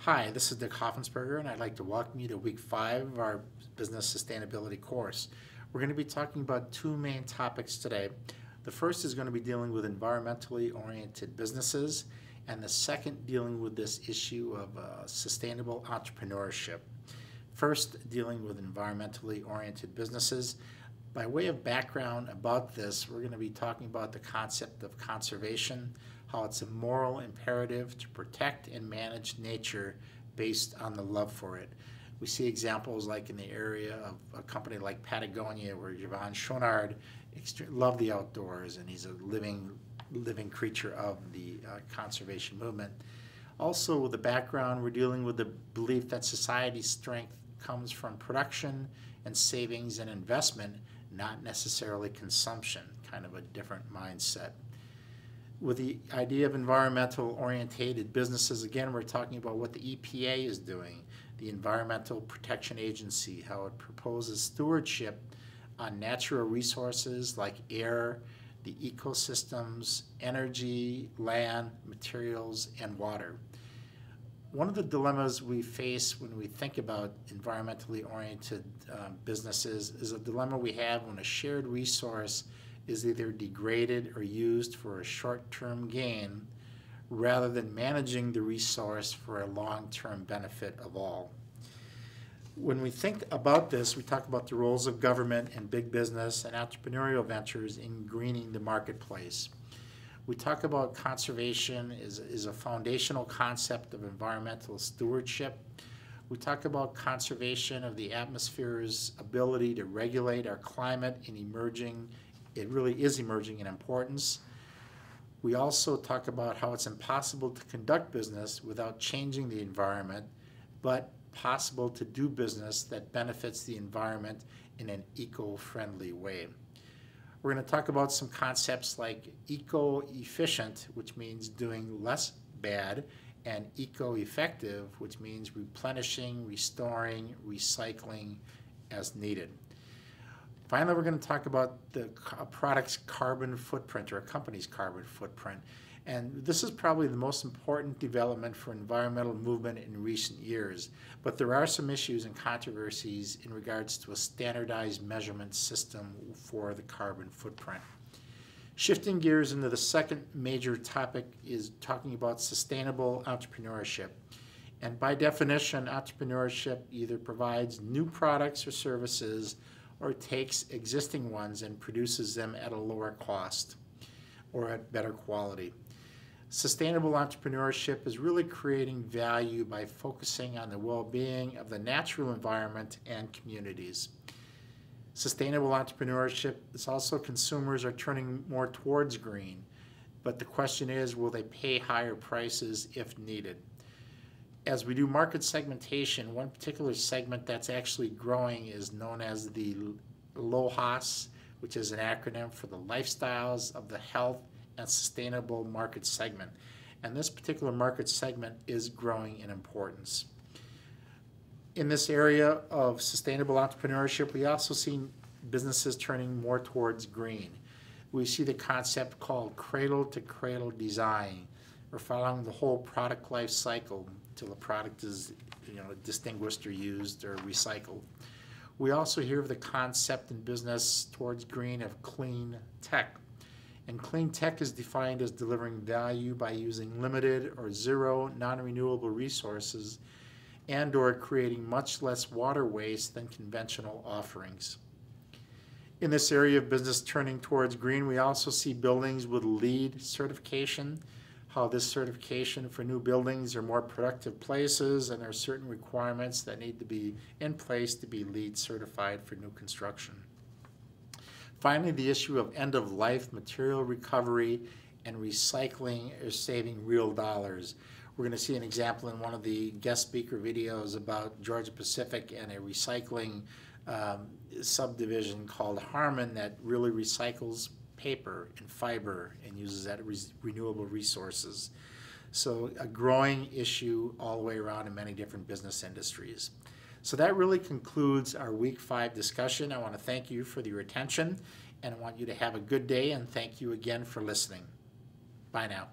Hi, this is Dick Hoffensberger, and I'd like to welcome you to week 5 of our business sustainability course. We're going to be talking about two main topics today. The first is going to be dealing with environmentally oriented businesses, and the second dealing with this issue of sustainable entrepreneurship. First, dealing with environmentally oriented businesses. By way of background about this, we're going to be talking about the concept of conservation, how it's a moral imperative to protect and manage nature based on the love for it. We see examples like in the area of a company like Patagonia, where Yvon Chouinard loved the outdoors, and he's a living creature of the conservation movement. Also, with the background, we're dealing with the belief that society's strength comes from production and savings and investment, not necessarily consumption, kind of a different mindset. With the idea of environmental orientated businesses, again, we're talking about what the EPA is doing, the Environmental Protection Agency, how it proposes stewardship on natural resources like air, the ecosystems, energy, land, materials, and water. One of the dilemmas we face when we think about environmentally oriented businesses is a dilemma we have when a shared resource is either degraded or used for a short-term gain rather than managing the resource for a long-term benefit of all. When we think about this, we talk about the roles of government and big business and entrepreneurial ventures in greening the marketplace. We talk about conservation is a foundational concept of environmental stewardship. We talk about conservation of the atmosphere's ability to regulate our climate and it really is emerging in importance. We also talk about how it's impossible to conduct business without changing the environment, but possible to do business that benefits the environment in an eco-friendly way. We're going to talk about some concepts like eco-efficient, which means doing less bad, and eco-effective, which means replenishing, restoring, recycling as needed. Finally, we're going to talk about a product's carbon footprint or a company's carbon footprint. And this is probably the most important development for environmental movement in recent years. But there are some issues and controversies in regards to a standardized measurement system for the carbon footprint. Shifting gears into the second major topic is talking about sustainable entrepreneurship. And by definition, entrepreneurship either provides new products or services or takes existing ones and produces them at a lower cost or at better quality. Sustainable entrepreneurship is really creating value by focusing on the well-being of the natural environment and communities. Sustainable entrepreneurship is also consumers are turning more towards green, but the question is, will they pay higher prices if needed? As we do market segmentation, one particular segment that's actually growing is known as the LOHAS, which is an acronym for the Lifestyles of the Health and Sustainable Market segment. And this particular market segment is growing in importance. In this area of sustainable entrepreneurship, we also see businesses turning more towards green. We see the concept called cradle-to-cradle design. We're following the whole product life cycle until the product is distinguished or used or recycled. We also hear of the concept in business towards green of clean tech. And clean tech is defined as delivering value by using limited or zero non-renewable resources and or creating much less water waste than conventional offerings. In this area of business turning towards green, we also see buildings with LEED certification, how this certification for new buildings are more productive places, and there are certain requirements that need to be in place to be LEED certified for new construction. Finally, the issue of end-of-life material recovery and recycling is saving real dollars. We're going to see an example in one of the guest speaker videos about Georgia Pacific and a recycling subdivision called Harmon that really recycles paper and fiber and uses that renewable resources. So a growing issue all the way around in many different business industries. So that really concludes our Week 5 discussion. I want to thank you for your attention, and I want you to have a good day, and thank you again for listening. Bye now.